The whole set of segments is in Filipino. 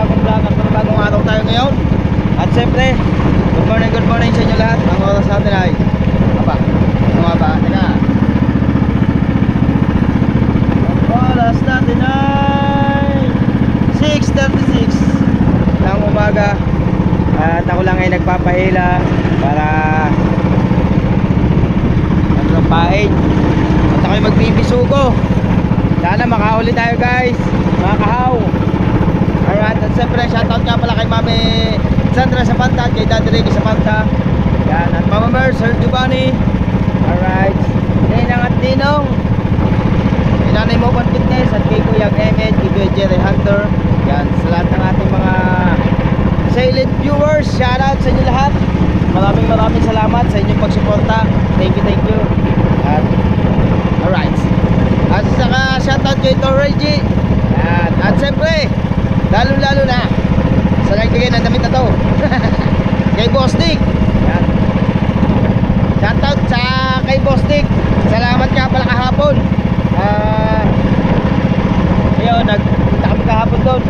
panibagong vlog at panibagong araw tayo ngayon. At siyempre, good morning sa inyo lahat. Ang oras natin ay teka. Ang oras natin ay 6:36 ng umaga. At ako lang ay nagpapahila para magtrapahin. At ako'y magbibisugo. Sana makahuli tayo guys, mga kahaw. Alright, at siyempre shoutout nga pala kay Mami Sandra Sapanta at kay Daddy Ricky Sapanta. Yan, at Mama Mer, Sir Giovanni. Alright, Ninang at Ninong, kay Nanay Mopan Fitness at kay Kuya Emmett, kay Kuya Jerry Hunter. Yan, sa lahat ng ating mga silent viewers, shoutout sa inyo lahat. Maraming salamat sa inyong pagsuporta. Thank you. At alright, at saka shoutout kay Torreji. At siyempre, lalo na sa nagbigay ng damit na to kay Boss Nick. Yan, shoutout sa kay Boss Nick. Salamat nga pala kahapon. Ayun, nagpunta kami kahapon doon.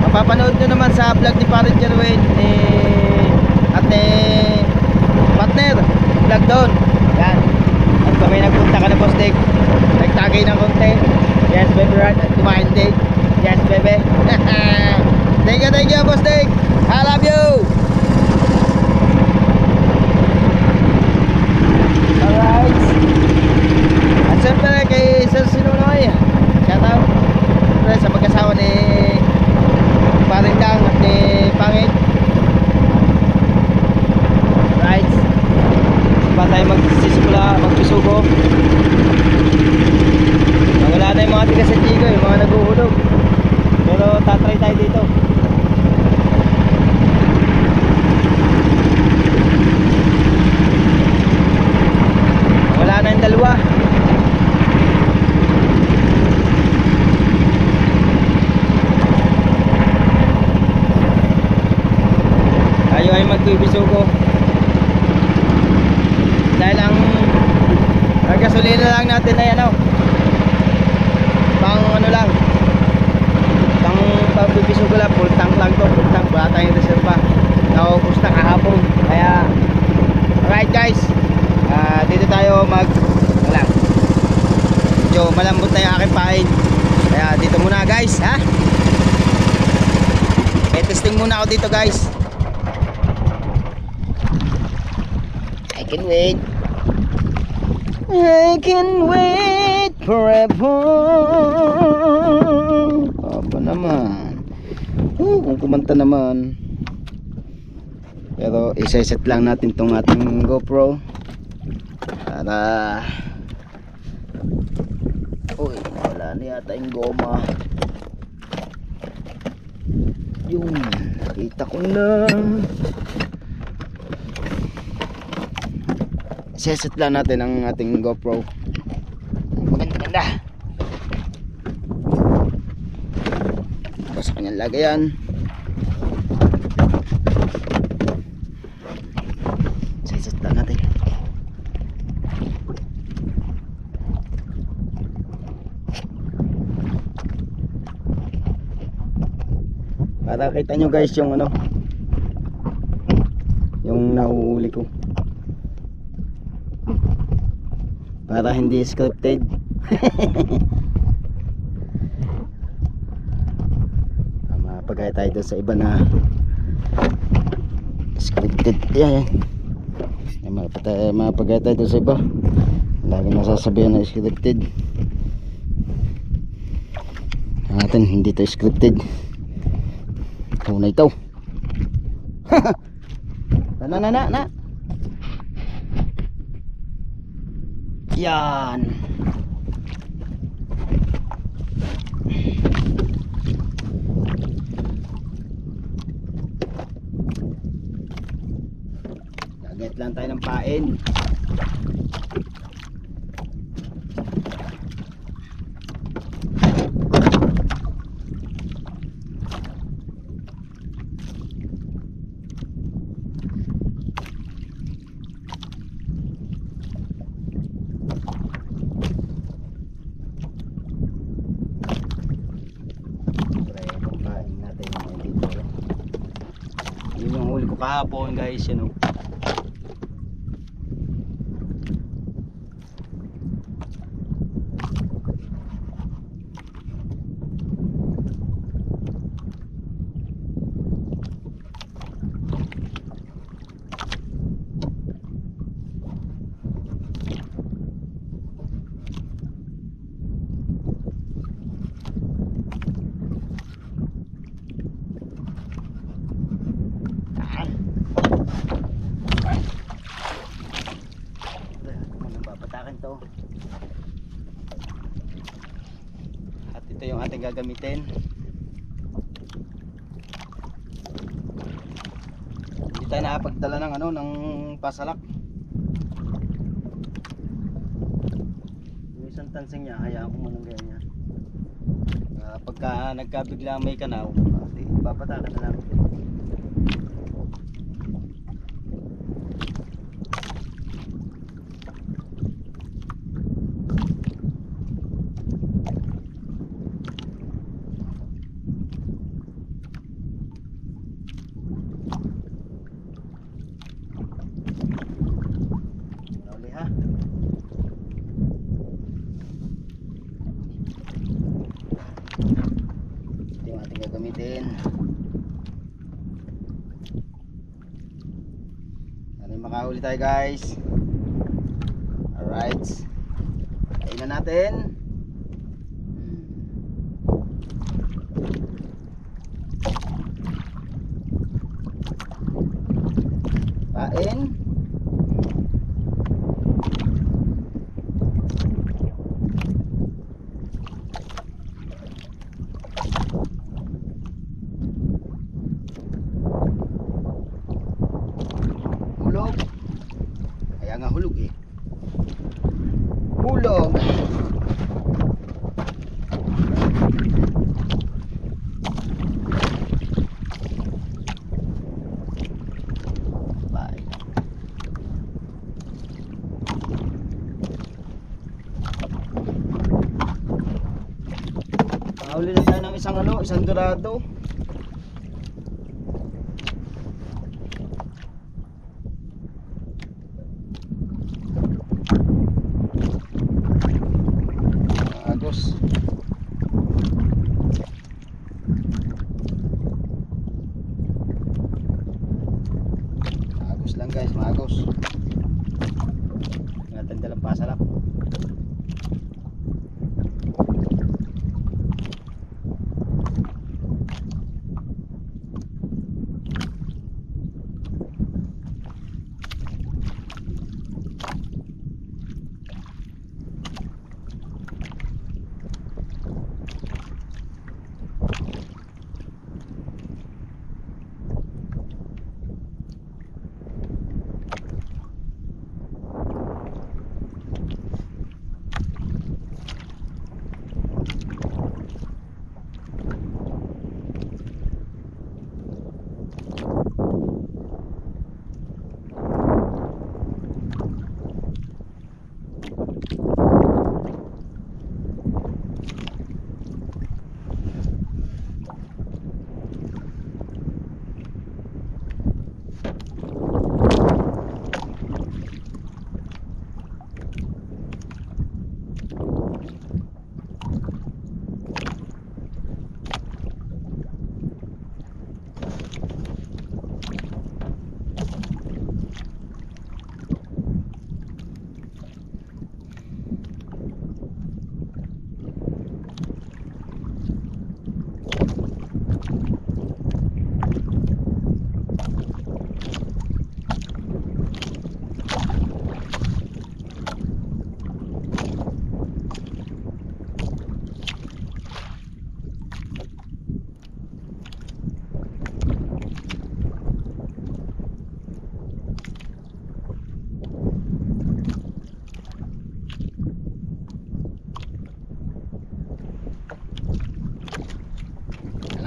Mapapanood nyo naman sa vlog ni Parin Jerwin at partner vlog doon. Yan, at kami nagpunta ka na Boss Nick, nagtagay ng konti. Yes baby, right? Kumain din. Yes baby. Thank you Boss Nick, I love you. Alright, at siyempre kay Sir Sinunoy, shout out siyempre sa mag-asawa ni Parindang at ni Pangit. Right, pa tayo magbisugo. Wala na yung mga tiga sa Chico, yung mga naguhulog. Pero tatry tayo dito. Wala na yung dalawa. Tayo ay magbibisugo. Dahil ang gasolina lang natin ay pang bibisugo lang, full tank lang to, full tank, wala tayong reserva, naubos na kahapon. Kaya alright guys, dito tayo medyo malambot na yung aking pain, kaya dito muna guys, may testing muna ako dito guys. I can wait forever. Aba naman, kung kumanta naman. Pero isa-set lang natin tong ating GoPro para wala na yata yung goma. Yung nakita ko na. Isa-set lang natin ang ating GoPro. Maganda sa kanyang lagayan. Set lang natin. Para kita nyo guys yung yung nahuhuli ko, para hindi scripted. Mapagaya tayo doon sa iba na scripted. Yan. Mapagaya tayo doon sa iba lagi nasasabihan na scripted. Natin hindi tayo scripted. Tunay ito. na yan. Gagat lang tayo ng pain. kahapon guys, yun o. To. At ito yung ating gagamitin. Hindi tayo nakapagdala ng ng pasalak. Yung isang tansing niya, hayaan ko muna ganyan. Pagka nagkabigla may kanaw, papatakan na lang. Gagamitin. Ano yung makahuli tayo guys. Alright, kain na natin. Kain. Hulog. Kaya nga hulog eh. Hulog. Bye. Mahuli na tayo ng isang dorado. Agos. Agos lang guys, magos. Ingatan dalang pasalak.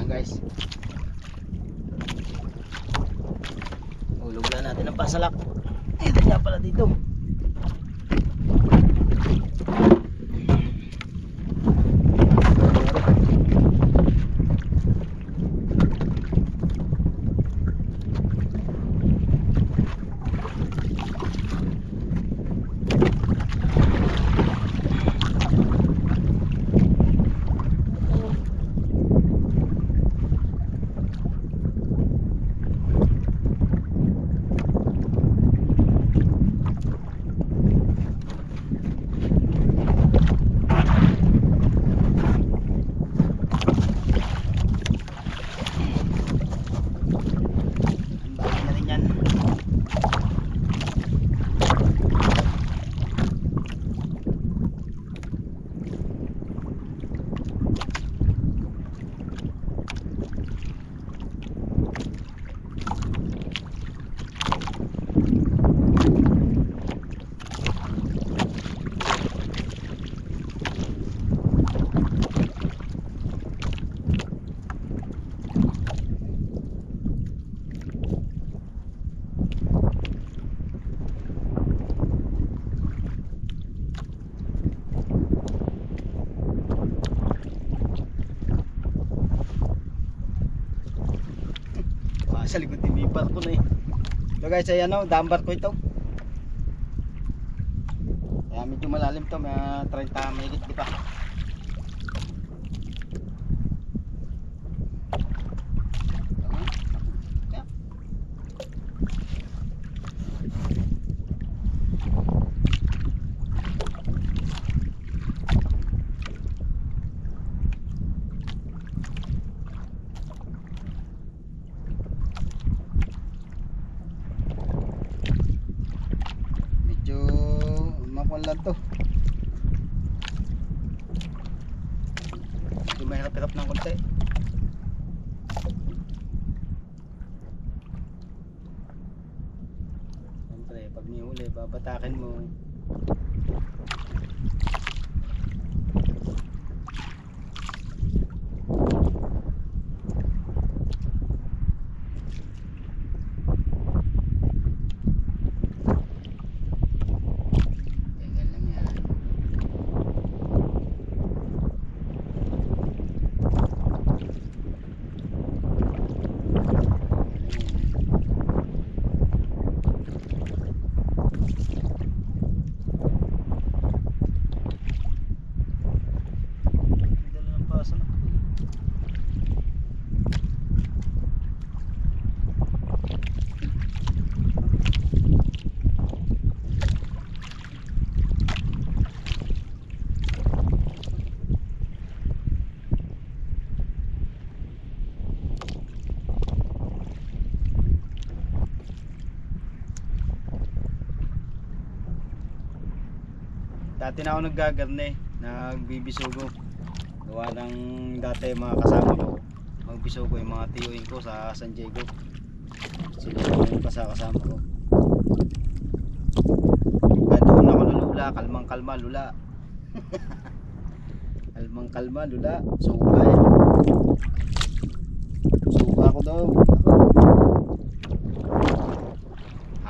Guys, hulog lang natin ang pasalak. Ito nga pala dito. Sa likod din may barko na eh. Ito guys ay ano, dam barko ito. Kaya medyo malalim to, may 30 mahigit di pa. Lang to. Medyo mahirap-hirap ng konti. Siyempre, pag may huli, babatakin mo. Dati na ako naggagarne, nagbibisugo. Gawa ng dati mga kasama ko, magbisugo yung mga tiyuin ko sa San Diego. Sila yung kasama ko. Kaya doon ako lula, kalmang kalma lula. Kalmang kalma lula, suga eh. Suga ko daw.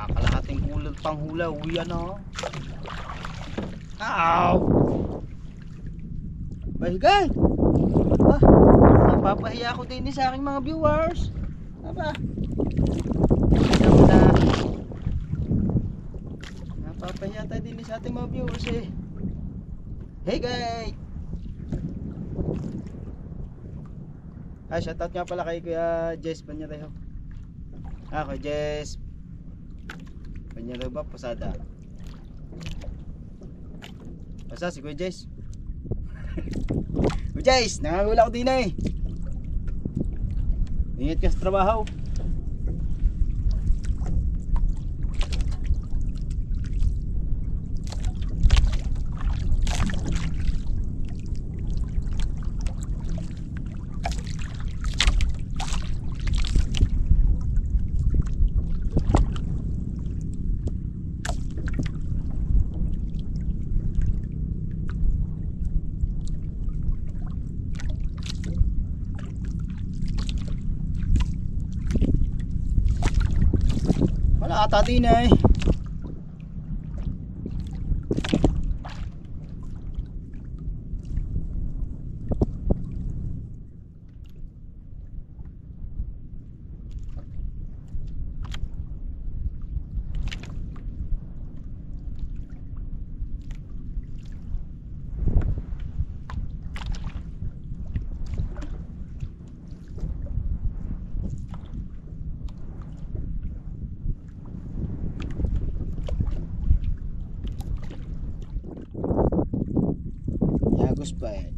Kalahating kulot pang hula, uwi ano. Ow! Bahigay! Ah, napapahiya ako din sa aking mga viewers. Aba? Napapahiya tayo din sa ating mga viewers eh. Hey guys! Shoutout nga pala kay Kuya Jess Banyarejo. Kay Jess Banyarejo ba? Posada. Basta si Kuya Jess. Kuya Jess, nangangula ko din eh. Ingat ka sa trabaho. Wala ata din eh. Yagos pa eh.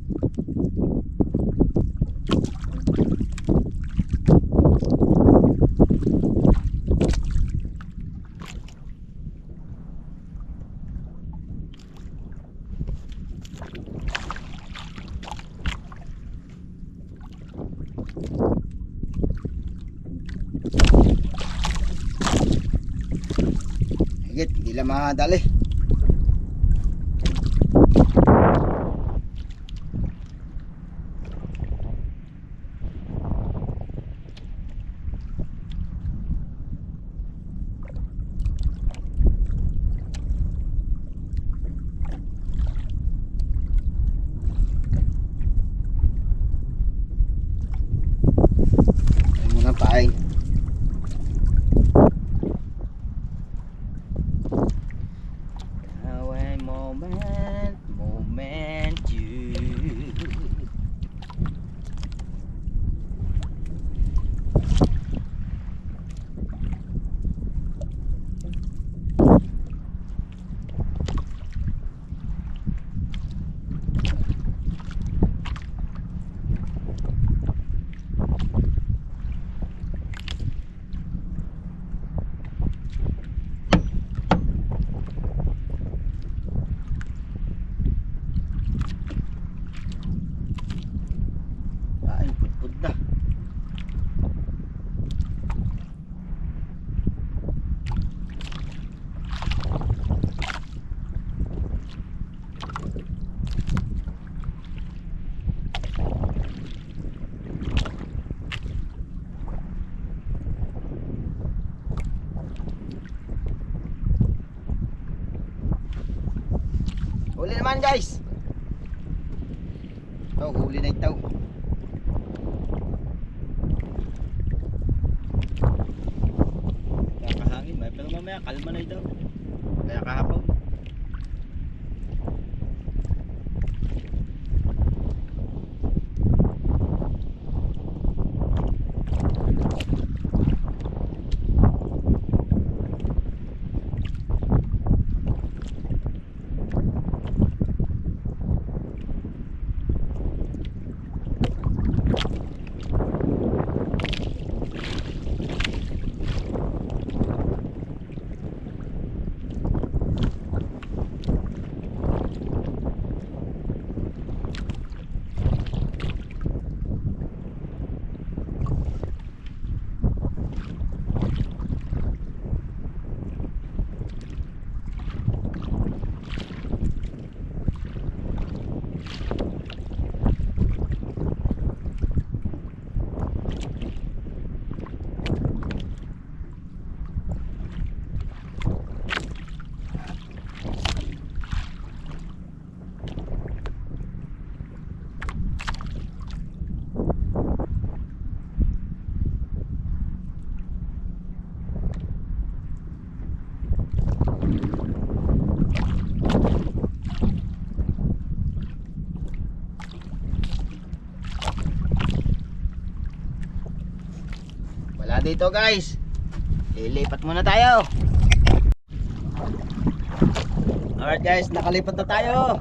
Higit, hindi lang makadali. Ay muna paing. Pagod na. Huli naman guys. Oh, huli na ito. Kakahangin, may pero mamaya kalma na ito. Kaya kahapon. Wala dito guys. Lilipat muna tayo. Alright guys, nakalipat na tayo.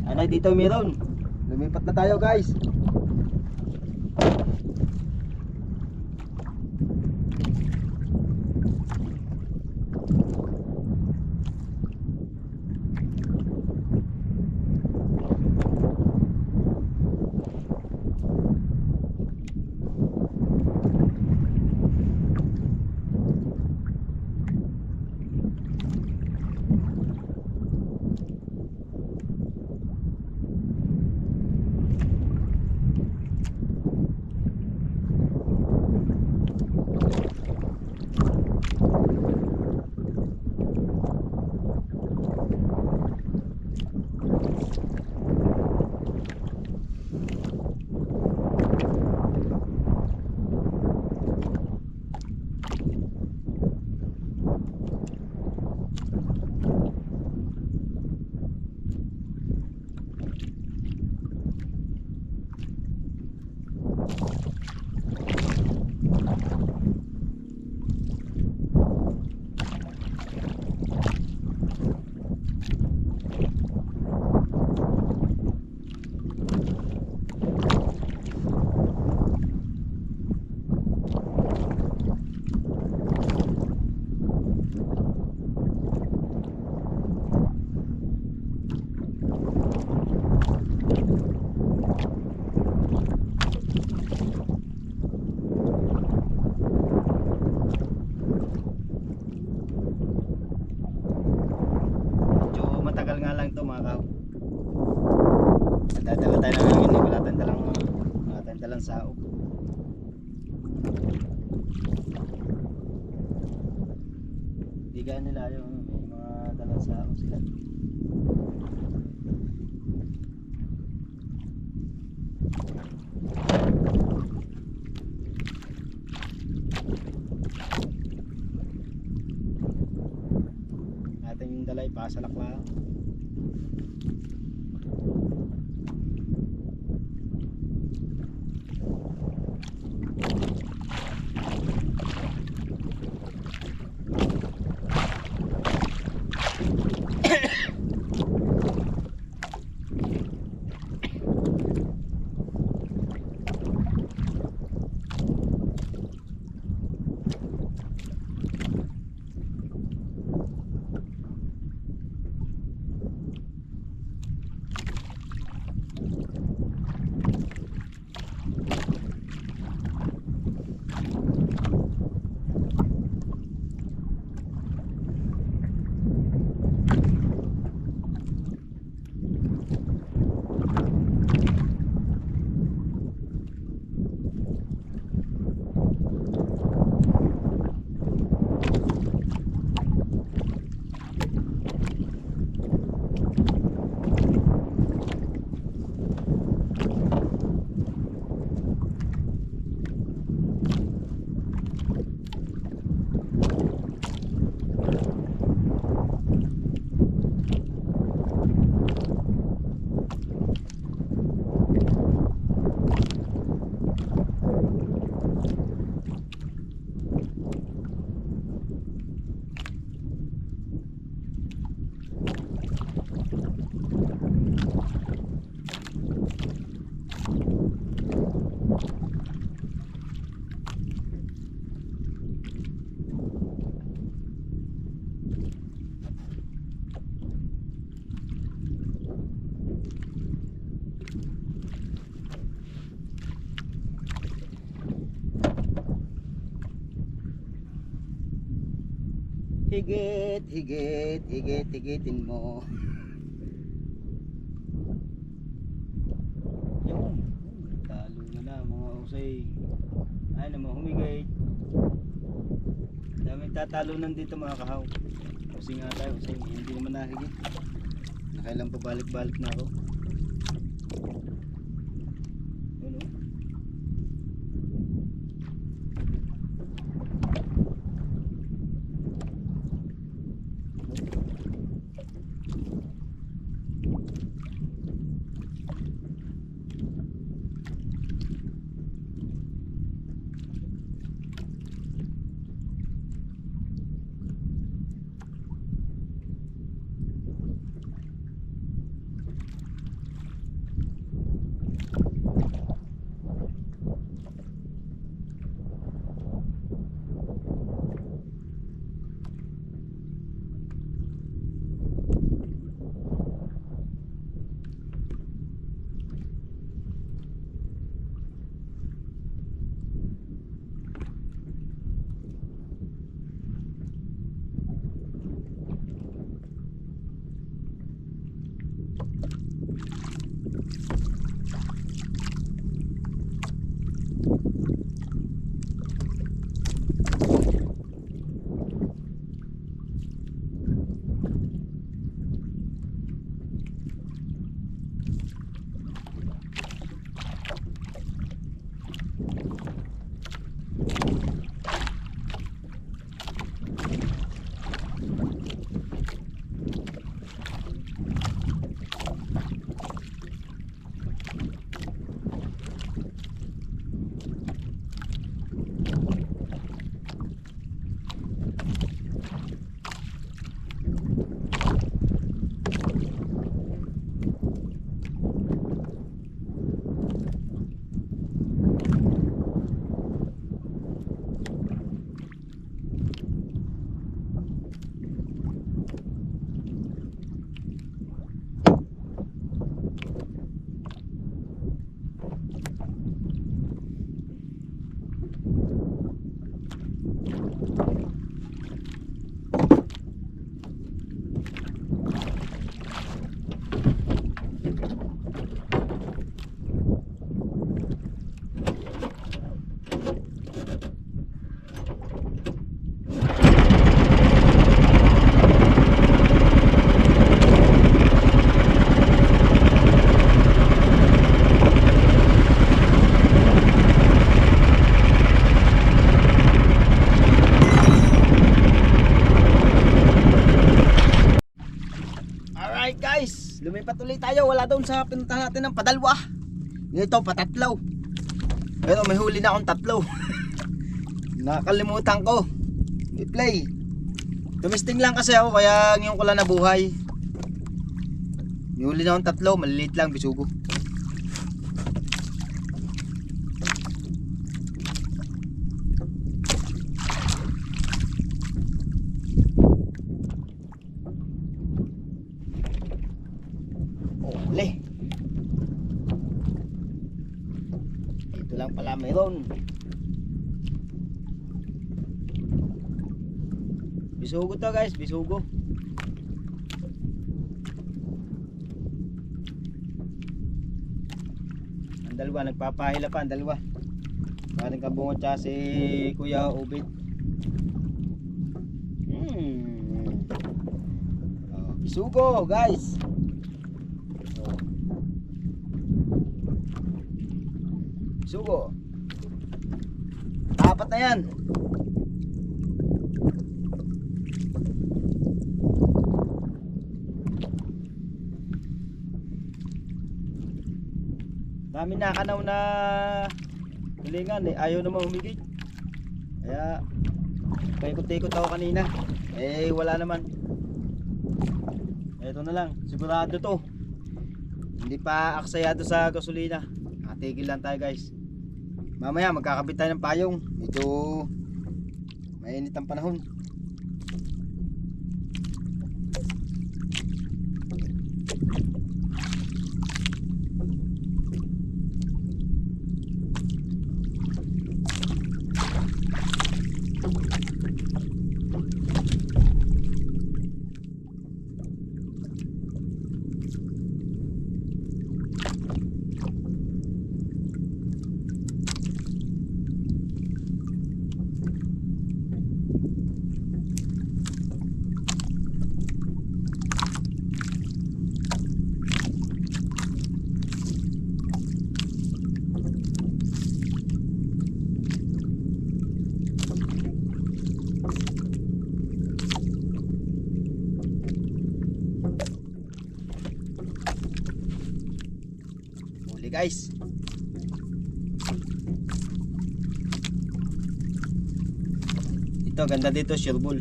Ano dito meron? Lumipat na tayo guys. Sao. Digaan nila yung may mga dalang sao sila. Ating yung dalay pasalak lang. Higit, higit, higit, higitin mo. Yun. Talo na mga usay. Ay naman humigit. Daming tatalunan dito mga kahaw. Kasi nga tayo, kasi hindi naman nahigit. Nakailang pabalik-balik na ako. Yun o. Alright guys, lumipat ulit tayo. Wala doon sa pinuntahan natin ng padalwa. Nito patatlaw. Pero may huli na akong tatlo. Nakalimutan ko i-play. Tumisting lang kasi ako, kaya ngayon ko lang nabuhay. May huli na akong tatlo, maliliit lang, bisugo. Ole. Ito lang pala mayroon. Bisugo to guys, bisugo. Ang dalawa, nagpapahila pa ang dalawa. Parang kabungot siya si Kuya Ubit. Bisugo guys. Bisugo. Apat na yan. Dami nakanaw na hulingan eh. Ayaw naman humigit. Kaya paikot-ikot ako kanina. Eh wala naman. Ito na lang. Sigurado to. Hindi pa aksayado sa gasolina. Tigil lang tayo guys. Mamaya magkakabit tayo ng payong. Medyo mainit ang panahon. guys. Ito ganda dito, sureball.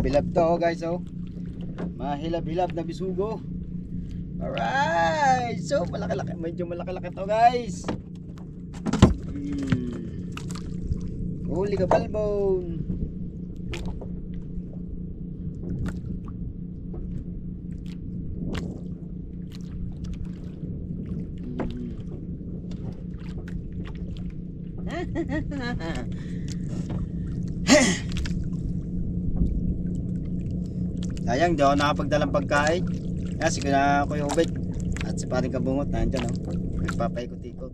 Hilab to guys, oh. Mahilab-hilab na bisugo. Alright. So malaki-laki, medyo malaki-laki to guys. Huli ka balbon. Sayang, di ako nakapagdalang pagkain. Kasi na Kuya Obed at si paring Kabungot nandiyan, oh. Nagpapaikot-ikot.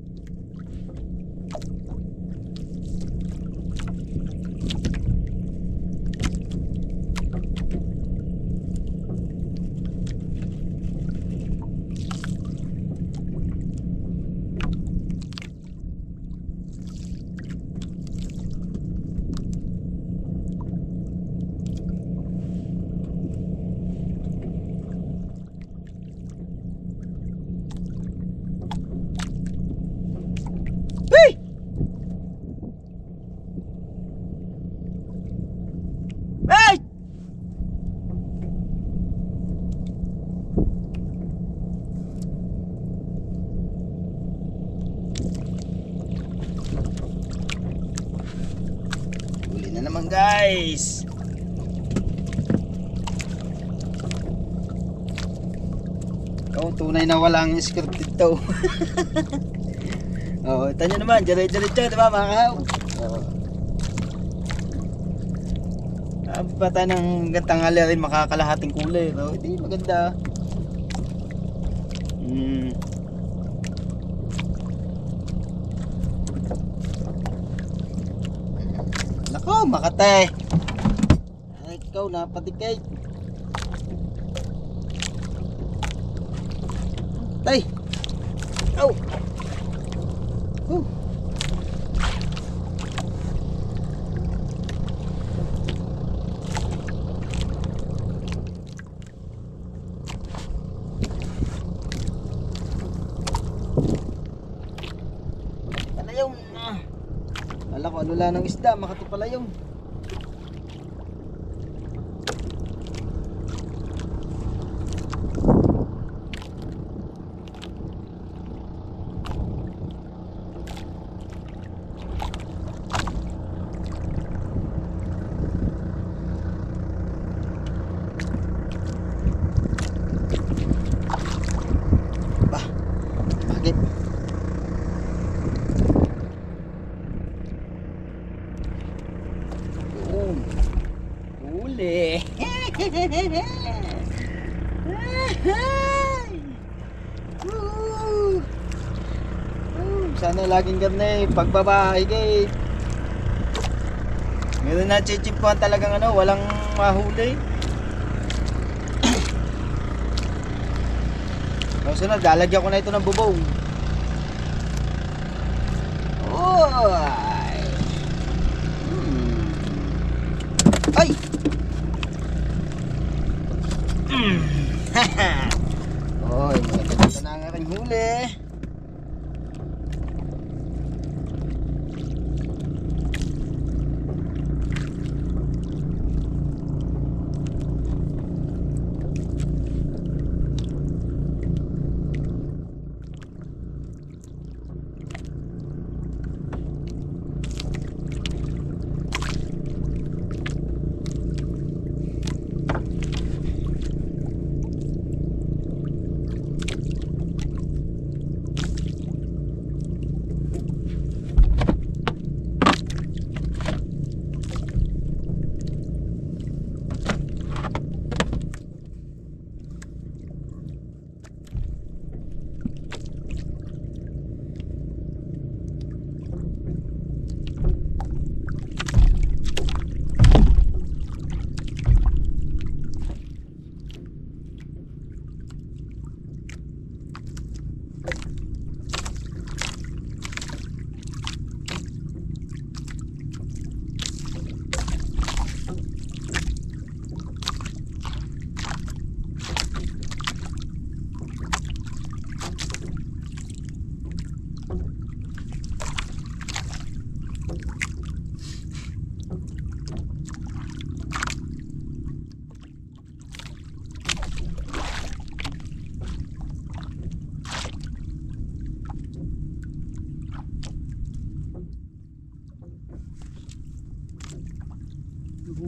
Naman guys, tunay na walang scripted to. Oh, ito nyo naman, dire-diretso, diba mga kahaw? Pata ng gantang hali rin makakalahating kulay, no? Hindi maganda. Nako, makatay. Ay, ikaw napatikay. Tay. Oh. Palayong. Wala ko ano lang ng isda, makatupalayong. Huli. Sana laging ganun pagbabahay kay. Meron na chichimpuan talagang ano, walang mahuli. Sunod, lalagyan ko na ito ng bubong. Ay! Oy, maganda na ang aking huli.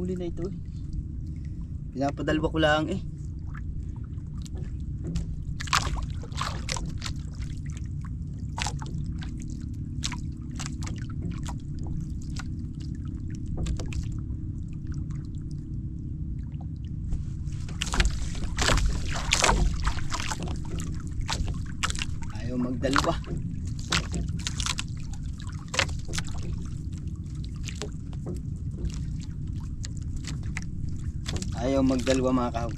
huli na ito eh. Pinapadalwa ko lang eh. Ayaw magdalwa. Ayaw magdalwa mga kahaw.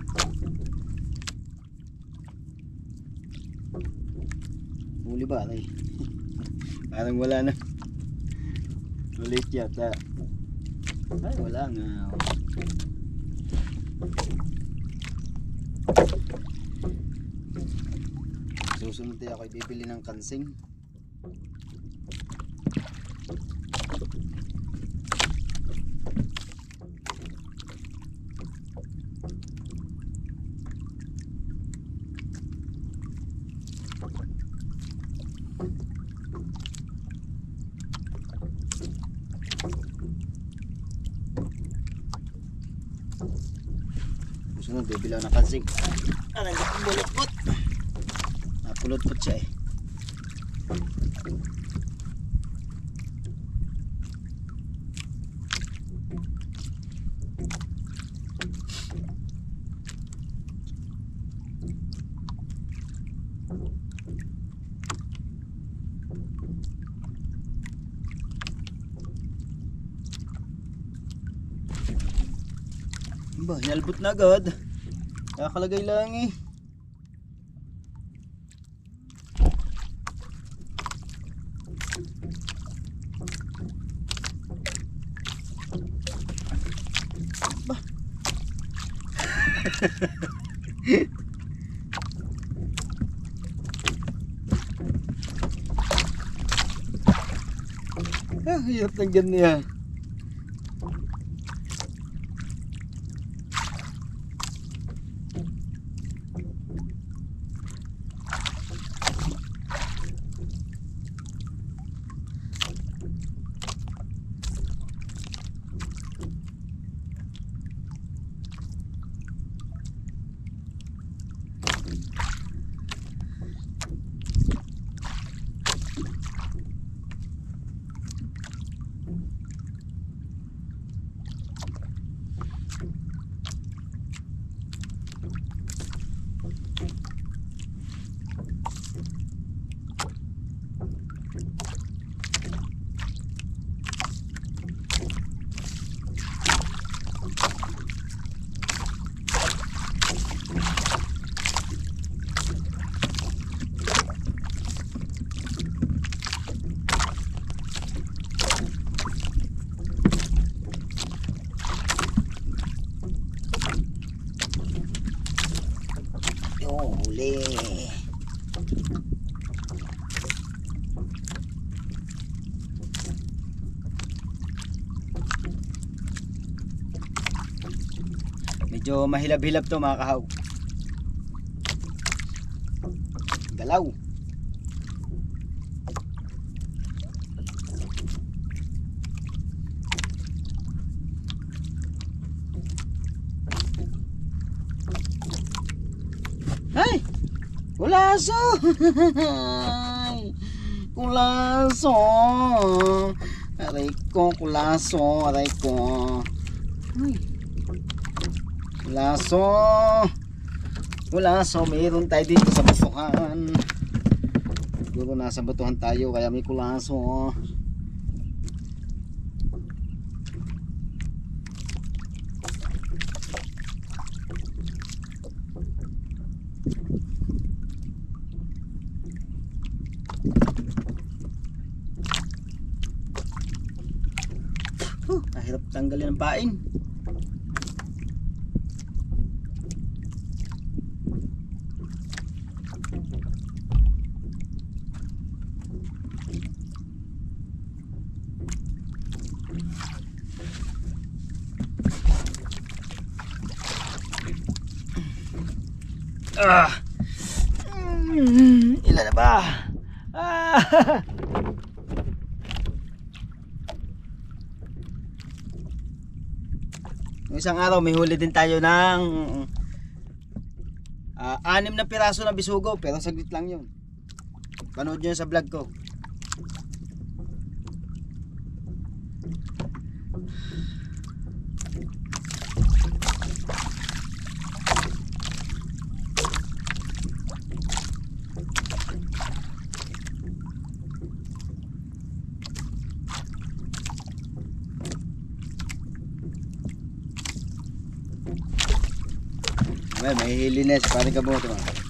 Huli ba? Ay. Parang wala na. Ulit yata. Ay wala nga. Susunod tayo ako bibili ng kansing. Susunod bibili ako ng kansing. Nandiyan ang bulot-bulot. Napulot-put siya eh. Ba, hinalbot na agad. Nakakalagay lang eh. Ba. Hirap ng ganyan. Huli. Medyo mahilab-hilab to mga kahaw. Galaw. Ay! Kulaso! Kulaso! Aray ko, kulaso! Aray ko! Ay! Kulaso! Kulaso! Mayroon tayo dito sa batuhan. Siguro nasa batuhan tayo kaya may kulaso. Hirap tanggalin ang pain. Ilan na ba? Yung isang araw may huli din tayo ng 6 na piraso na bisugo, pero saglit lang yun. Panood nyo yun sa vlog ko. May hilines, parang kabuto mo.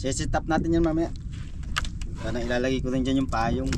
Set up natin yan mamaya. Sana ilalagay ko rin dyan yung payong.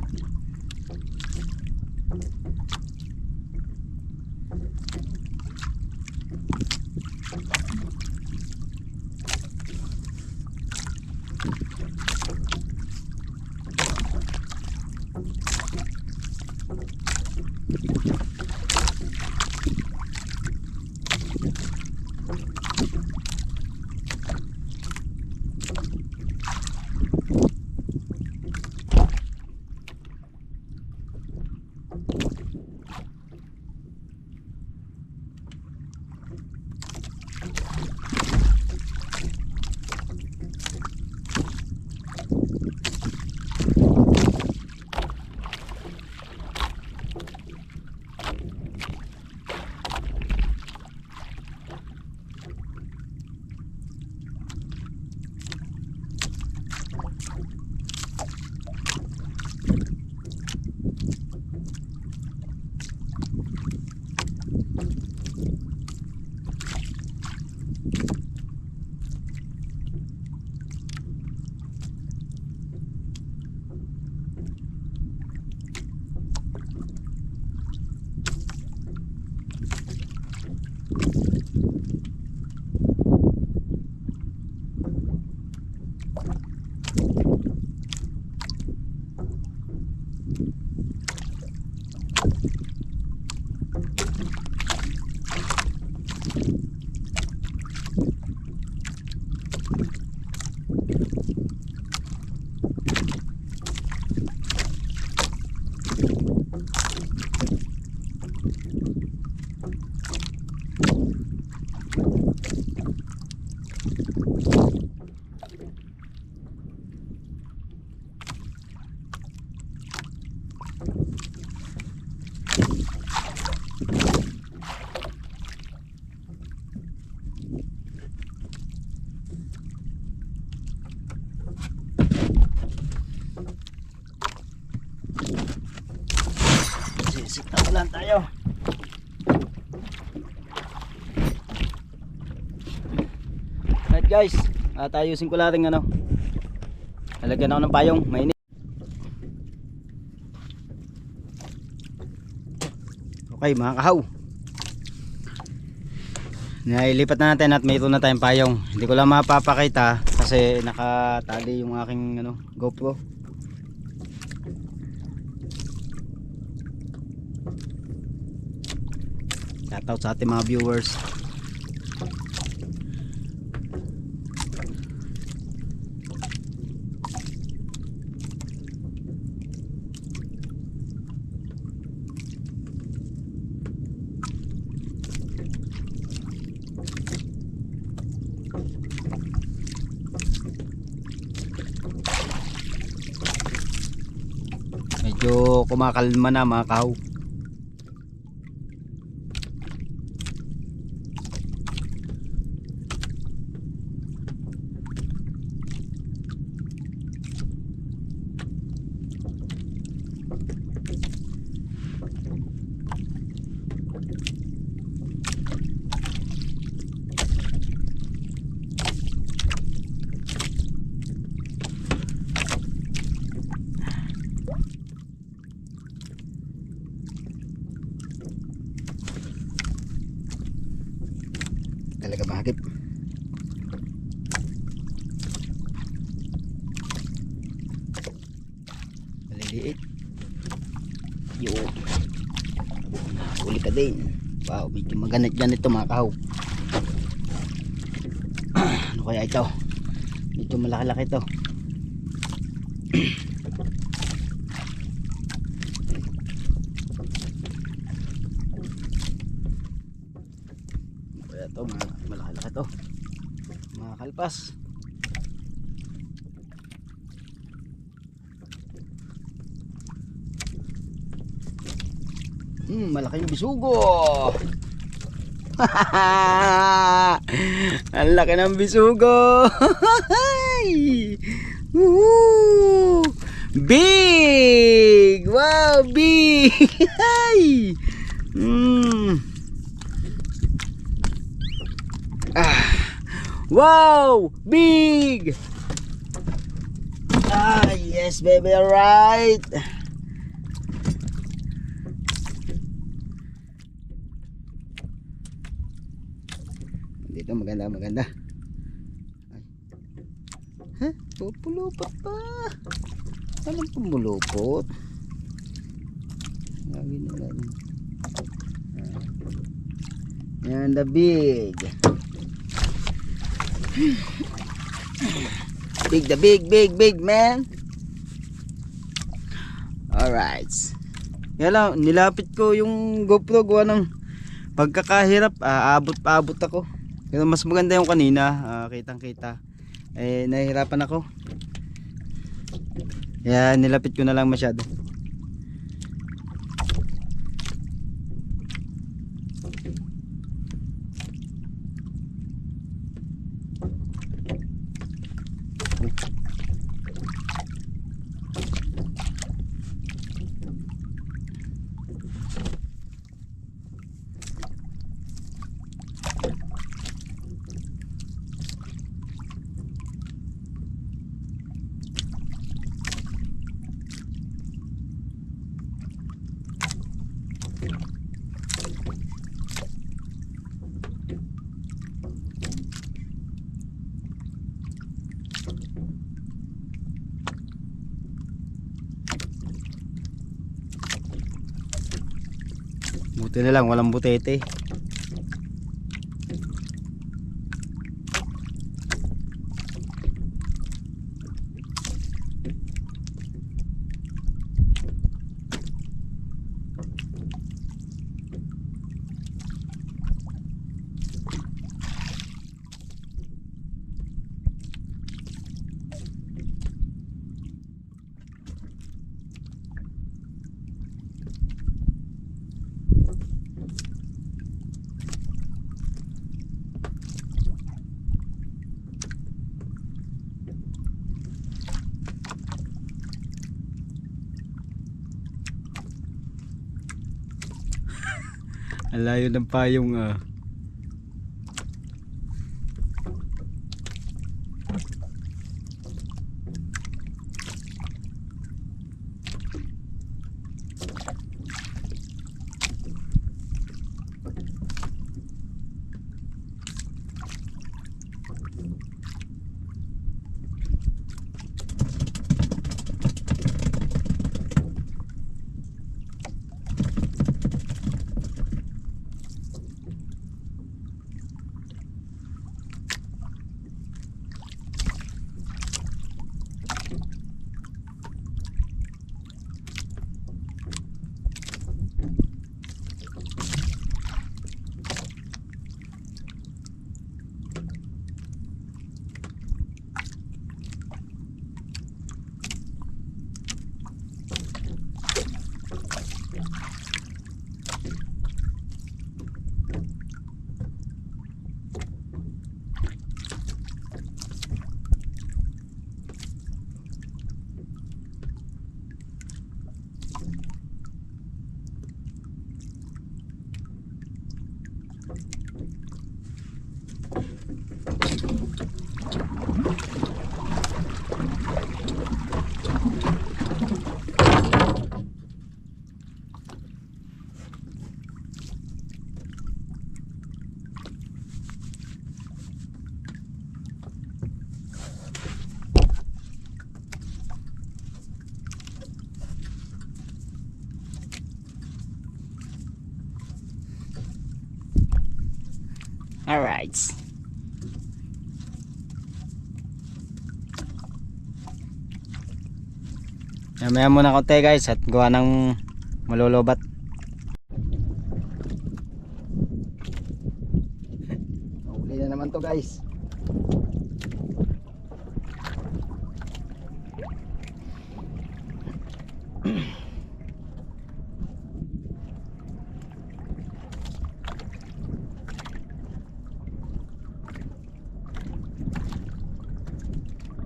Sisita lang tayo. Right guys, ayusin ko lang ano. Lalagyan ako ng payong, mainit. Okay mga kahaw, nailipat na natin at may ito na tayong payong. Hindi ko lang mapapakita kasi nakatali yung aking ano, GoPro. Shoutout sa ating mga viewers. Medyo kumakalma na mga kahaw. Talaga mahagip. Maliliit. Yun. Uli ka din. Wow, medyo maganit-ganit ito mga kahaw. Ano kaya ito? Medyo malaki-laki ito. Ito malaki-laki to, mga kalpas. Malaking bisugo. Ang laki ng bisugo. Big, wow, big. Wow, big. Yes baby, alright. Dito maganda. Ay. Pupulupot pa. Anong pumulupot? Gawin na lang. Yan, the big. Big man. Alright. Yan lang, nilapit ko yung GoPro gawa ng pagkakahirap. Abot ako. Pero mas maganda yung kanina, kitang kita. Nahihirapan ako. Kaya nilapit ko na lang masyado. Buti na lang walang butete. Ang layo ng payong ah. Alright. Maya muna konti guys at gawa ng malulubat. Uli na naman to guys.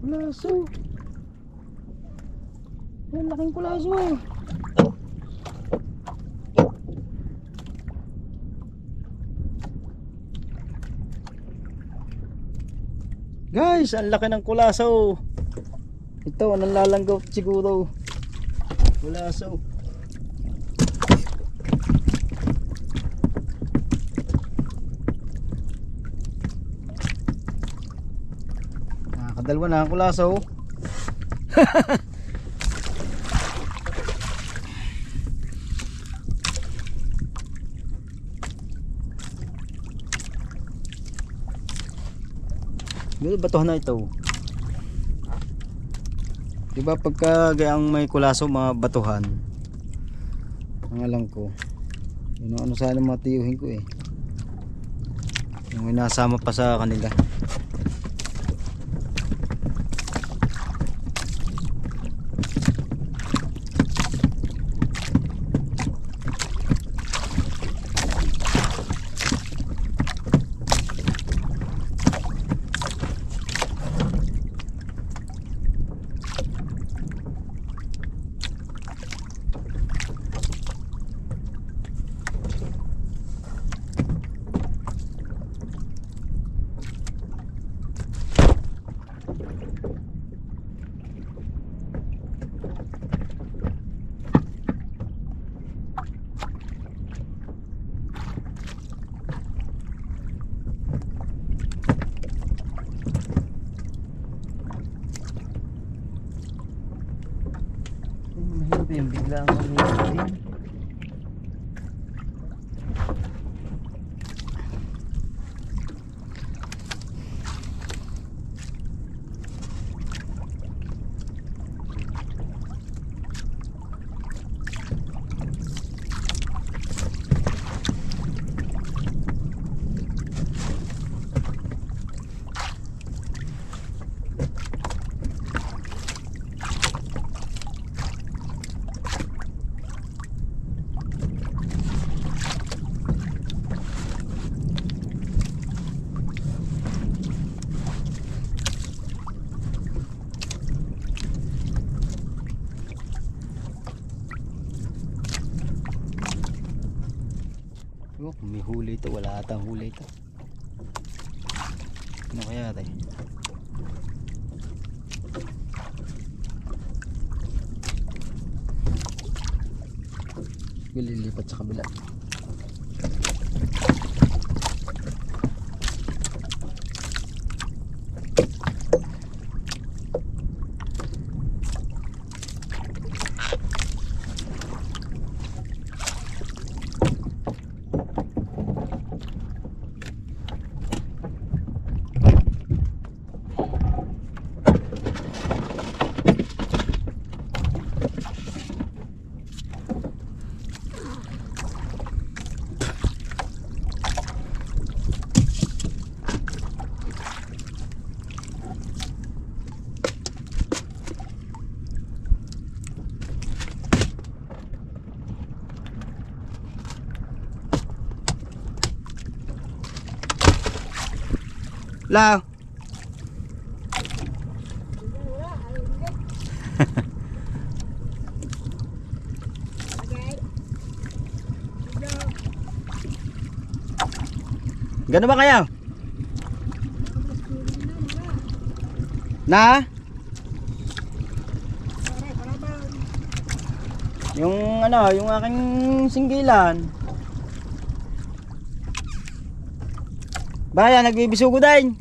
Kulaso. Ang laking kulaso. Guys, ang laki ng kulaso. Ito, anong lalanggaw siguro. Kulaso. Nakakadalwa na ang kulaso. Ganun batuhan na ito. Diba pagka gayang may kulaso mga batuhan, ang alam ko, yun ang ano sana mga tiyuhin ko eh. Yung may nasama pa sa kanila. Mahirap yung bigla ang mahirap din. May huli ito, wala atang huli ito. Ano kaya tayo? Lilipat sa kabila. Lao. Gano ba kayo? Na? Yung ano, yung aking singgilan. Baya, nagbibisugo din.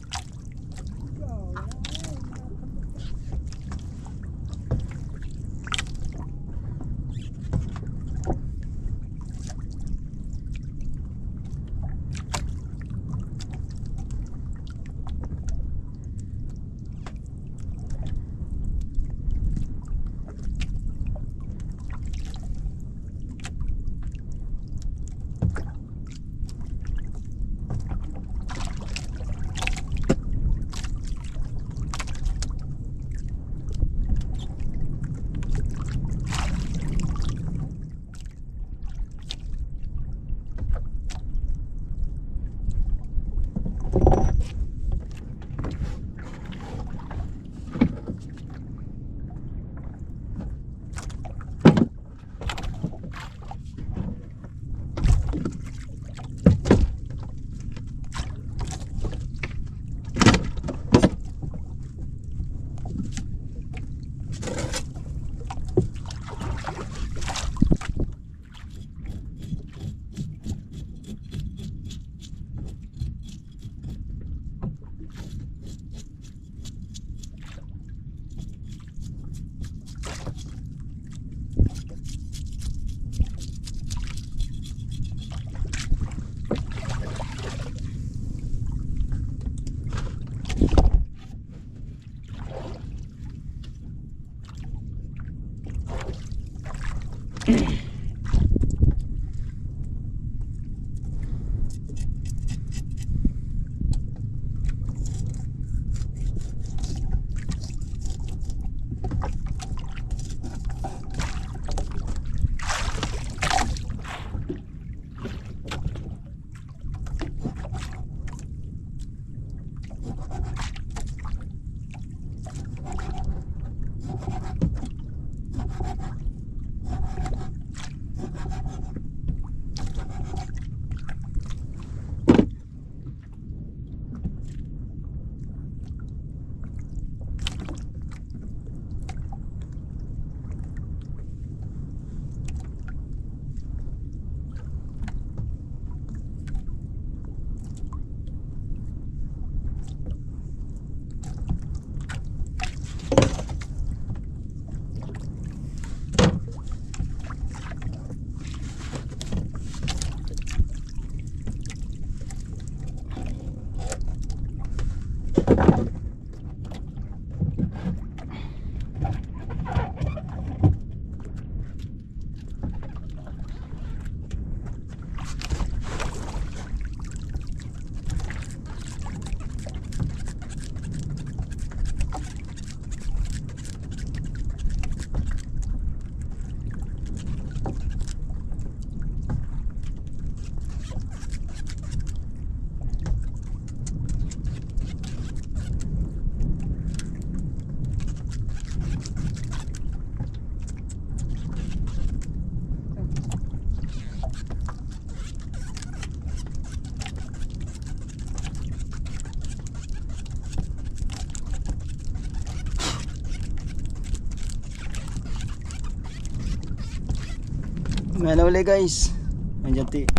May nahuli guys. Nandiyan ti.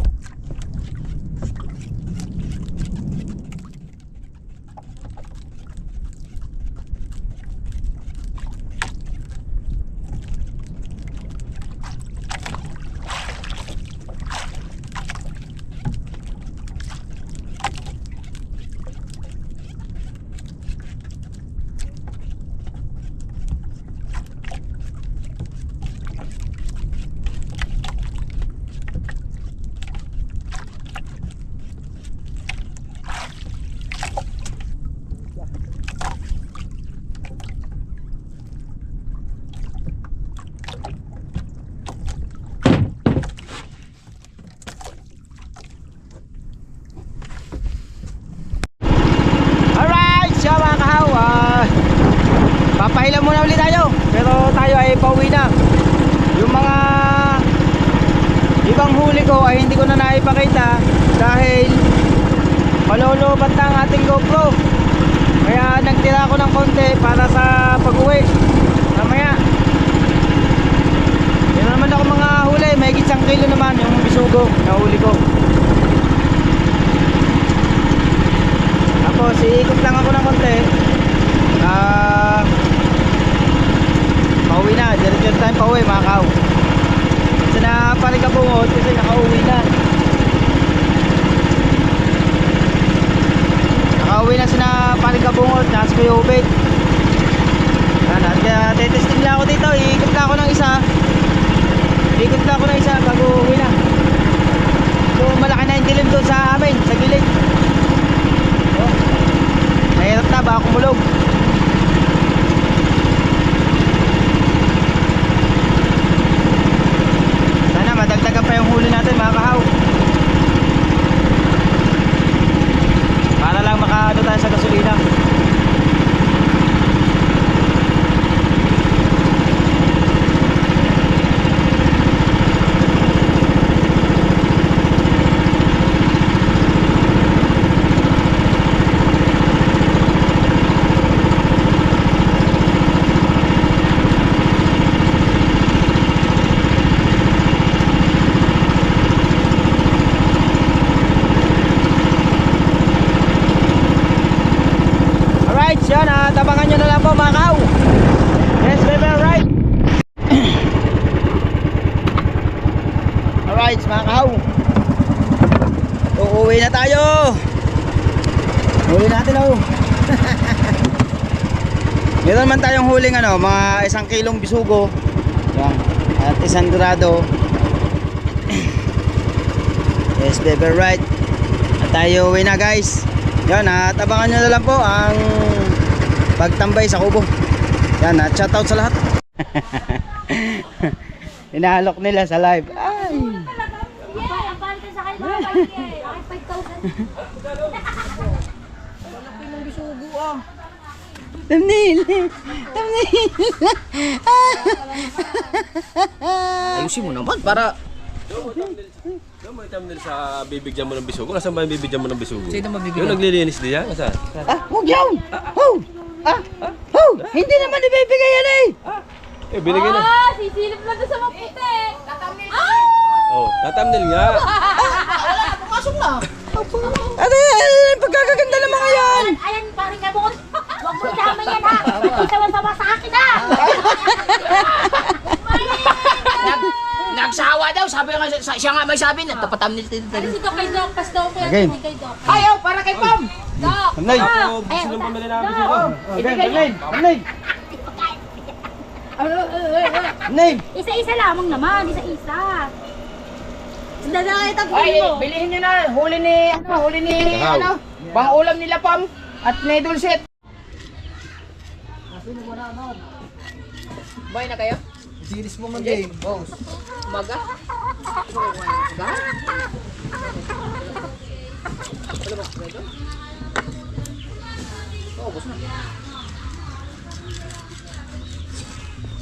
Alright, siya mga kahaw. Papahilan muna ulit tayo. Pero tayo ay pauwi na. Yung mga ibang huli ko ay hindi ko na naipakita dahil malulubat na ang ating GoPro. Kaya nagtira ako ng konti para sa pag-uwi mamaya. Yun naman ako mga huli. May 1 kilo naman yung bisugo na huli ko. Tapos iikot lang ako ng konti. Pauwi na. Diretso tayo pauwi mga kaw. Kasi napalikabungot kasi nakauwi na. Nakauwi na sina palikabungot. Nasa ko yung ubit. Tetesting lang ako dito. Iikot lang ako ng isa. Iikot lang ako ng isa bago uwi na. So malaki na yung dilim doon sa amin. Sa gilid. Mahirap na baka kumulog. Sana madagdagan pa yung huli natin mga kahaw. Para lang makaano tayo sa gasolina. Yan, tabangan nyo na lang po mga kaw. Yes, baby, alright. Alright mga kaw, uuwi na tayo. Huli natin oh. Meron man tayong huling ano, mga 1 kilong bisugo. Yan. At 1 dorado. Yes, baby, right. At tayo uwi na guys. Yan, tabangan nyo na lang po ang pagtambay sa kubo. Yan, shoutout sa lahat. Inaalok nila sa live. Ay. Thumbnail. Thumbnail. Ayusin mo naman para Yung may thumbnail sa bibigyan mo ng bisugo. Nasaan ba yung bibigyan mo ng bisugo? Sino magbibigyan? Yung naglilinis diyan? Nasaan? Huwag yun. Hindi naman ibibigay yan eh. Binigay na. Sisilip na doon sa maputi. Tatamil. Oh, tathumbnail nga. Ano pagkakaganda ng mga yan. Ayan, parang kabukot. Huwag mo isama yan ha. Isama-sama sa akin ha. Nagsawa daw, sabi nga siya nga may sabi na tapatamnil din. Ano si Doc kay Doc? Pas daw kay Again. Doc. Ayaw, para kay Pam! Doc! Thumbnail. Gusto nang pamili namin bisugo. Thumbnail. Thumbnail. Thumbnail. Isa-isa lamang naman, isa-isa. Dadakay Ay, mo. bilihin nyo na. Huli ni, pang ulam nila Pam. At ni Dulcet. Bay na kayo? Series mo man game. Boss. Umaga?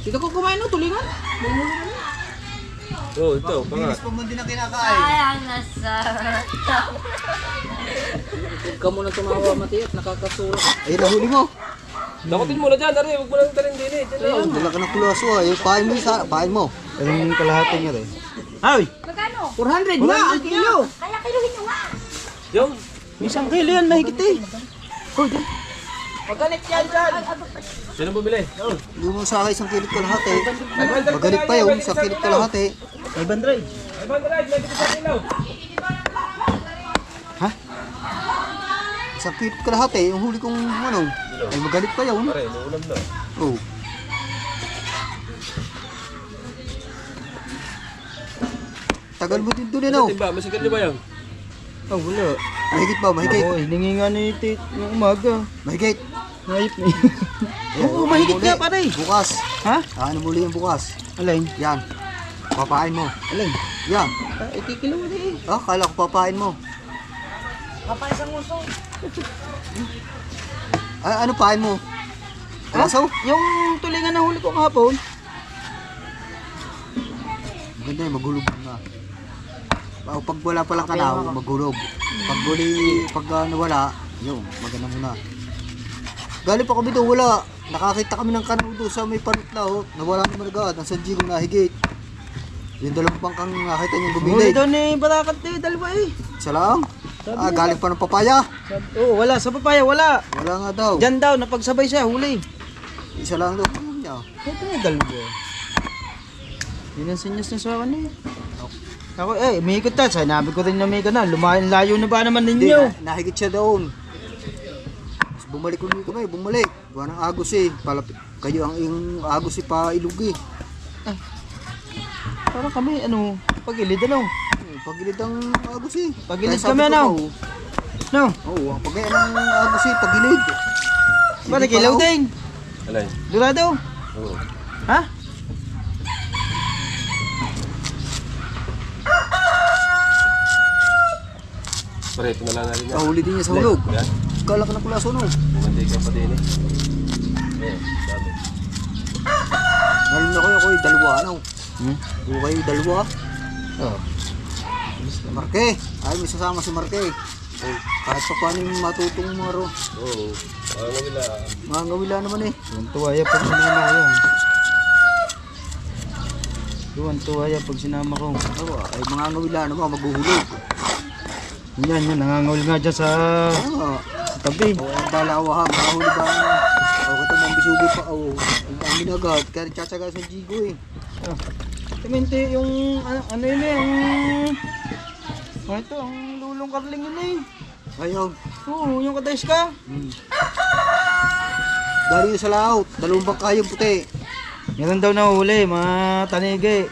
Dito ko kumain no, tulingan. Oh, ito, pangat. mo man din ang kinakain. Sayang nasarap. Huwag ka muna tumawa, Mati, at nakakasura. Ayun, nahuli mo. Dakotin mo na dyan, Dari. Huwag mo lang talin din eh. Dyan lang. Dala ka ng kulaso ah. Yung pain mo. Anong kalahati nga rin? Ay! Magkano? 400 na ang kilo. Kaya kiluhin nyo nga. Yung. Isang kilo yan, mahigit eh. Magalit yan dyan. Sino bumili? Hindi mo sa akin isang kilot ka lahat eh. Magalit pa yung isang kilot ka lahat eh. 500. 500, may sa ilaw. Isang kilot ka lahat eh. Yung huli kong ano. Ay magalit pa yun. Pare, inuulam na. Oh. Tagal mo din doon eh no? Timba, may sigarilyo ba yan? Oh, wala. Mahigit ba? Mahigit? Oo, hiningi nga ni Tit ng umaga. Mahigit? Hayop na yun. Oo, mahigit nga pare. Bukas. Ha? Ano muli yung bukas? Alin? Yan. Papain mo. Alin? Yan. Ikikilo mo eh. Ah, kala ko papain mo. Papaisang uso. Ah, ano pain mo? Kulaso? Yung tulingan na huli ko kahapon. Maganda yun, maghulog na. Pag wala palang kanaw, maghulog. Pag nawala, yun, maganda muna. Galing pa kami doon, wala. Nakakita kami ng kanaw doon sa may panutlaw. Nawala naman agad, ang sanjigong nahigit. Yung dalawang bangkang nakita niyong Huli gumilid. daw ni Barakat eh, dalawa eh. Isa lang? Ah, galing pa ng papaya. Oo, wala. Sa papaya, wala. Wala nga daw. Diyan daw, napagsabay siya, huli. Isa lang daw. Ano niya? Ito na dalawa. Yun ang sinyas na sa akin eh. Ako umikot ta. Sinabi ko rin na umikot na. Layo na ba naman Hindi, ninyo? nahigit siya doon. Tapos bumalik ulit kami, bumalik. Gawa ng agos eh. Kayo ang yung agos eh pa ilog eh. Parang kami, pagilid ano? Pagilid ang agos eh. Pagilid Kaya sabi kami, ko ano? pa, oh, No? Oo, ang pagaya ng agos eh, pagilid. Balik ilaw pa, oh. din. Alay. Durado. Oo. Ha? Pare, ito na lang natin yan. Kahuli din niya sa hulog. Yan. Kala ka ng kulaso no. Bumantigan pa din eh. Oo, dami. Ngayon na kayo, dalawa ano. Huwag kayo dalawa. Oo. Marke, ay may sasama si Marke. Kahit pa paano yung matutong maro. Oo. Ano nila? Mga gawila naman eh. Tuwan-tuwa yan pag sinama ko yan. Tuwan-tuwa yan pag sinama ko. Ay mga gawila naman, maghuhulog. Yan, nangangawil nga dyan sa tabi. O ang dalawa ha, makahuli ba ano. O kata mong bisugi pa, o ang minagat. Kaya tsatsaga sa jigo eh. Tuminti yung, ano yun eh, ito, ang lulong karling yun eh. Ayaw. Oo, yung kadais ka. Galing yun sa laot, dalawang bangkayong puti. Meron daw nahuli, mga tanigi.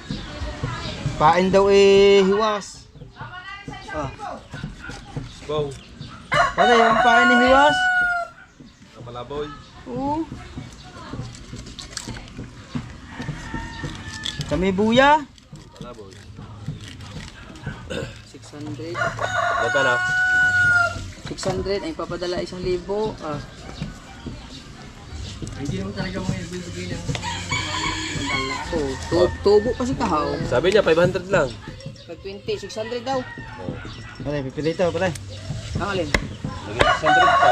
Pain daw hiwas. Go. Pare, yung pain ni hiwas. Ang malaboy. Oo. Kami buya. Malaboy. 600. Bata na. 600 ay papadala 1,000. Hindi naman talaga mo ibibigay ng tubo kasi kahaw. Sabi niya, 500 lang. Pag 20, 600 daw. Pare, pipilito, pare. Ang alin? Naging 600 pa.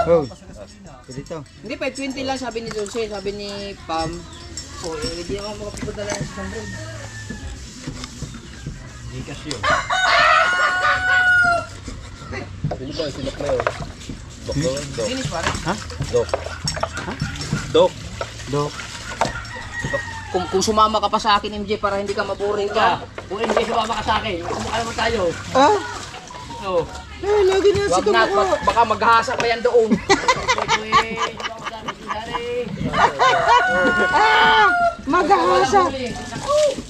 Oh. Pilito. Hindi, 520 lang sabi ni Dulce, sabi ni Pam. Hindi naman makapapadala ng 600. Di cash yun. Sino ba? Sinok na yun. Dok daw yun. Dok. Finish pare. Ha? Dok. Dok. Dok. Kung sumama ka pa sa akin, MJ, para hindi ka maboring ka. Kung MJ sumama ka sa akin, kumukha naman tayo. Ah? Oo. Lagi niya si Wag na, kamukha. baka maghasa pa yan doon. Magahasa.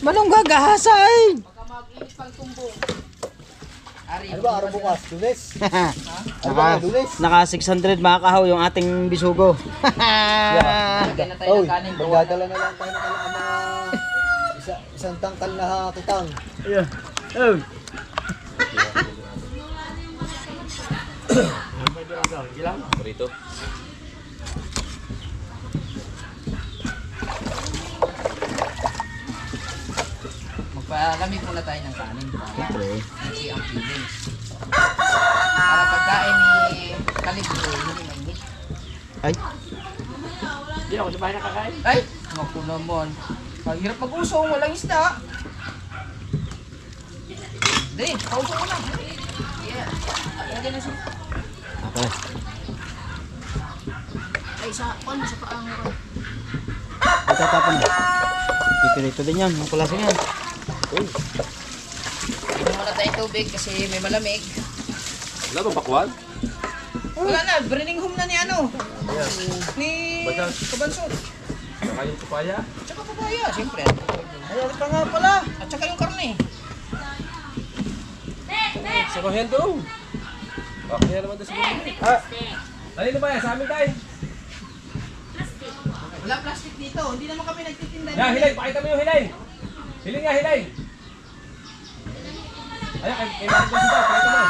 Manong gagahasa eh. Baka mag-inis pang tumbong. Ano ba, araw bukas? Lunes? Naka 600 mga kahaw yung ating bisugo. Lagyan na tayo ng kanin. Magdadala na lang tayo ng mga isang tangkal na kitang. Yeah. Oh. Rito. Magpalamig muna tayo ng kanin. Siyempre. Kasi ang feelings. Para pagkain ni Kaligro, hindi mainit. Ay, Hindi ako na nakakain. Ay! Naku naman. Ang hirap mag-usong, walang isda. Dali, pausong mo na. Yeah. Lagyan na siya. Okay. Ay, sa paang. Ito tapon na. Dito din yan. Ang klase yan. Hindi muna tayo tubig kasi may malamig. Wala bang pakwan? Wala na, burning home na ni ano. Ni Basta. Kabansot. Saka yung papaya. Tsaka papaya, siyempre. Ayan pa nga pala. At saka yung karne. Sa bahen doon. Okay na naman doon sa bahen. Dali na ba yan? Sa amin tayo. Wala plastic dito, hindi naman kami nagtitinda. Yan, hilay. Pakita mo yung hilay. Hiling nga, hilay. Ayan, kay Marco dito. Pakita mo.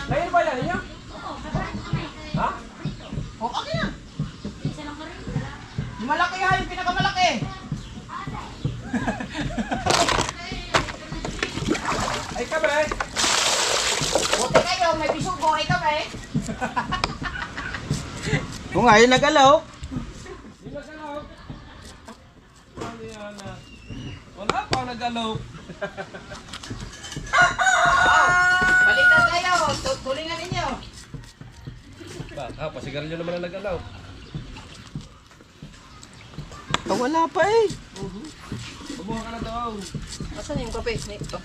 Ngayon ba yan? Inyo? Ha? O, okay na. Yung malaki ha, yung pinakamalaki. Ay, kabre. Buti kayo, may bisugo, ay kami. Kung nga yun nagalaw. Yung nagalaw. Ano yan? Wala pa nagalaw. Balitan kayo, tulingan ninyo. Pasigarilyo naman ang nagalaw. Wala pa eh. Bubuha ka na daw. Asan yung kape? Ito.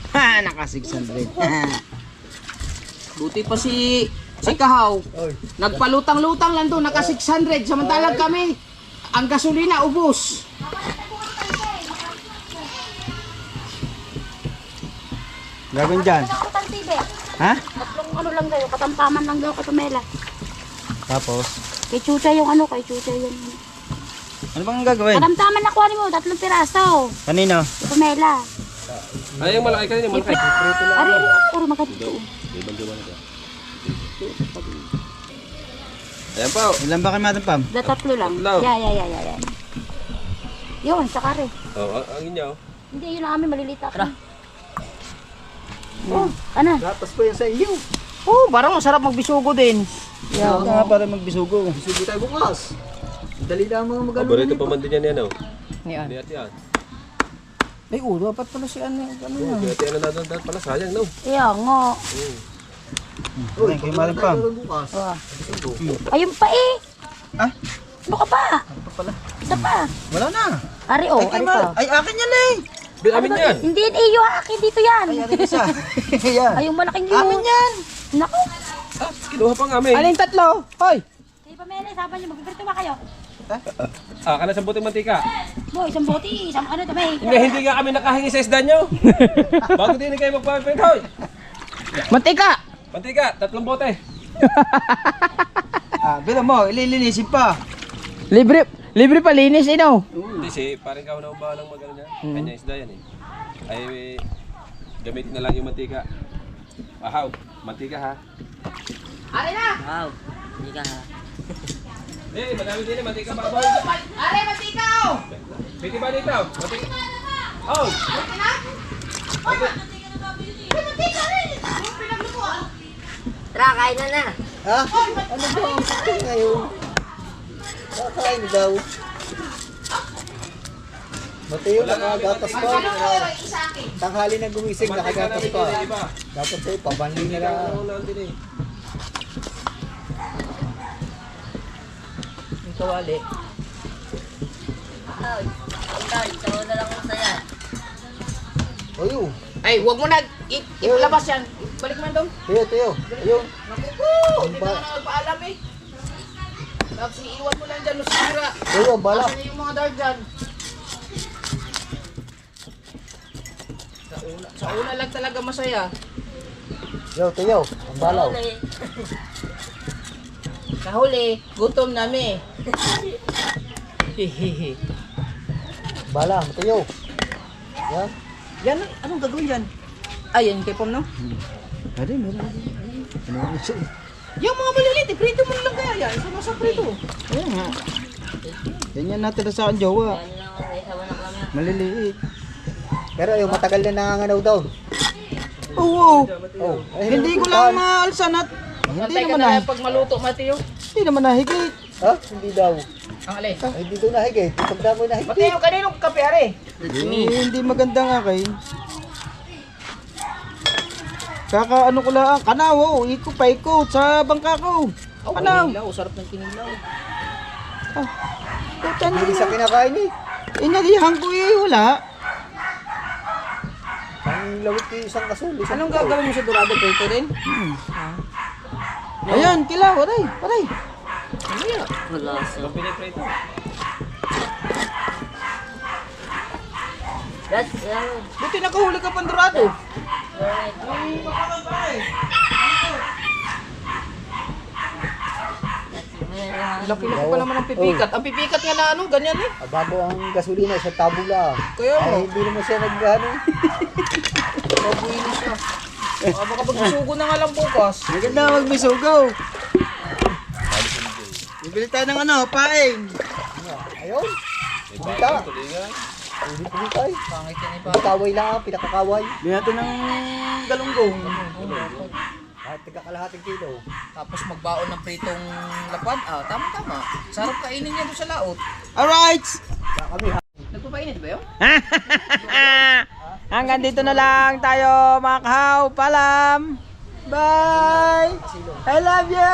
Ha, naka 600. Buti pa si Kahaw. Nagpalutang-lutang lang doon, naka 600. Samantalang kami, ang gasolina ubos. Gagawin dyan. Nakakutang tibe. Ha? Tatlong ano lang daw, katampaman lang daw kay Pamela. Tapos, Kay Chucha yung ano, kay Chucha yung... ano bang gagawin? Katamtaman na kuha mo, 3 piraso. Kanino? Kay Pamela. Ay, yung malaki kanina, malaki. Ari, puro magandito. Ayan pa. Ilan ba kayo Madam Pam? 3 lang. Tatlo. Yeah. Yun, sa kare. Oh, ang inyo. Hindi, yun ang aming maliliit ako. Oh, ano? Gatas pa yan sa iyo. Oh, parang masarap magbisugo din. Huwag ka nga para magbisugo. Sige tayo bukas. Dali lang mga magano. Paborito pa man din yan yan, oh. Yan. Ni ate yan. Ay, dapat pala si ano na. Ni ate yan na dapat pala, sayang, no? Kaya nga. Uy, kay Madam Pam. Bukas. Ayun pa eh. Ah? Ano ka pa? Ito pala. Isa pa. Wala na. Ari, oh, ari pa. Ay, akin yan eh. Bil, amin yan. Hindi, iyo, akin dito yan. Ay, akin isa. Yan. Ay, yung malaking yun. Amin yan. Naku. Ah, kinuha pang amin. Alin tatlo? Hoy! Kay Pamela, sabi niyo, magpipirto ba kayo? Ah, kana sa buting mantika. Boy, isang bote, isang ano, tamay. Hindi nga kami nakahingi sa isda nyo. Bago din kayo magpapit, hoy. Mantika! Mantika, 3 bote. Pero mo, ililinisin pa. Libre pa linis, ino. Hindi si, parang ikaw na bahalang mag-ano niya. Kanya isda yan eh. Ay, gamitin na lang yung mantika. Ahaw, mantika ha. Ari na! Wow, hindi ka ha. Eh, madami din eh, mantika pa ba? Ari, mantika oh! Piti ba dito? Mantika. Oh! Tara, kain na na. Ha? Ano ba ang sakit ngayon? Kakain daw. Mateo, nakagatas pa. Tanghali na gumising, nakagatas pa. Dapat sa'yo, pabanling na lang. Yung kawali. Oyo, Ay, huwag mo na ilabas yan. Balik mo doon. Teo. Ayun. Hindi ka na nagpaalam eh. Tapos iiwan mo lang dyan, masira. Ayun, bala. Asan na yung mga dart dyan? Sa una lang talaga masaya. Teo. Ang balaw. Kahuli, gutom nami. Hehehe. Bala, Teo. Yan. Yan, anong gagawin dyan? Ayan, kay Pom, no? Pwede, meron. Yung mga maliliit, prito mo lang kaya yan. Isa mo sa prito. Ayun nga. Ganyan natin sa akin jowa. Maliliit. Pero yung matagal na nanganganaw daw. Oo. Oh, Hindi ko lang maalsan at hindi Antay ka naman na na, lang pag maluto, Mateo. hindi naman nahigit. Ha? Hindi daw. Ang alin? Ay, hindi daw nahigit. Pag damo nahigit. Mateo, kaninong kape, are? Hindi magandang akin. Kaka ano ko lang, kanaw, ikot pa ikot sa bangka ko. Oh, Kanaw. kinilaw. Sarap ng kinilaw. Kutan Hindi sa kinakain eh. inalihan ko wala. Ang lawit ko isang kasul. Anong gagawin mo sa dorado? Prito rin? Ayan, kilaw, aray, aray. Kung piniprito. Buti nakahuli ka pang dorado. Laki-laki pa naman ang pipikat. Ang pipikat nga na ano, ganyan eh. Bago ang gasolina, isang tabula. Kaya Ay, mo, hindi naman siya nag-ano. babuin na siya. Baka magsusugo na nga lang bukas. Maganda magbisugo. Bibili tayo ng ano, paing. Ayun. May Pulita. bagong tulingan. Hindi pulita eh. Pangit yan eh pa. Kaway lang ang pinakakaway. Bili natin ng galunggong. Kahit tigakalahating kilo. Tapos magbaon ng pritong lapad. Ah, tama-tama. Sarap kainin niya doon sa laot. Alright! Nagpapainit ba yun? Hanggang dito na lang tayo mga kahaw. Paalam! Bye! I love you!